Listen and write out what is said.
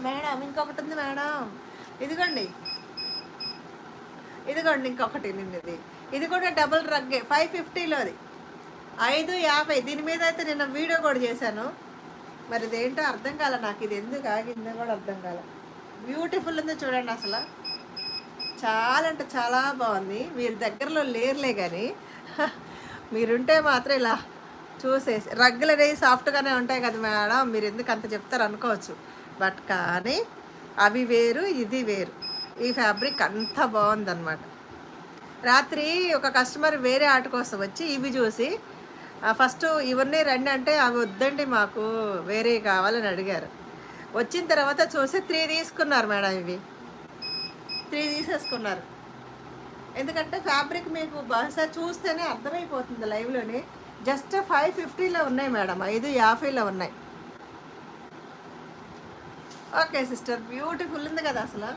Madam ఇంకొకటి ఉంది madam. ఇదిగోండి ఇదిగోండి ఇంకొకటి నిన్నది. ఇది కూడా డబుల్ రగ్గే 550లోది 550. దీని మీద అయితే నిన్న వీడియో కూడా చేశాను. మరి ఇదేంటో అర్థం కాలే నాకు, ఇది ఎందుకు ఆగిందో కూడా అర్థం కాలే. బ్యూటిఫుల్ ఉంది చూడండి, అసలు చాలా అంటే చాలా బాగుంది. మీరు దగ్గరలో లేరులే కానీ మీరుంటే మాత్రం ఇలా చూసేసి, రగ్గులు అనేవి సాఫ్ట్గానే ఉంటాయి కదా మేడం, మీరు ఎందుకు అంత చెప్తారు అనుకోవచ్చు. బట్ కానీ అవి వేరు ఇది వేరు. ఈ ఫ్యాబ్రిక్ అంత బాగుందన్నమాట. రాత్రి ఒక కస్టమర్ వేరే ఆట కోసం వచ్చి ఇవి చూసి ఫస్ట్ ఇవన్నీ రండి అంటే అవి వద్దండి మాకు వేరే కావాలని అడిగారు. వచ్చిన తర్వాత చూసి 3 తీసుకున్నారు మేడం. ఇవి 3 తీసేసుకున్నారు. ఎందుకంటే ఫ్యాబ్రిక్ మీకు బహుశా చూస్తేనే అర్థమైపోతుంది లైవ్లోనే. జస్ట్ 550లో ఉన్నాయి మేడం, 550లో ఉన్నాయి. ఓకే సిస్టర్, బ్యూటిఫుల్ ఉంది కదా అసలు.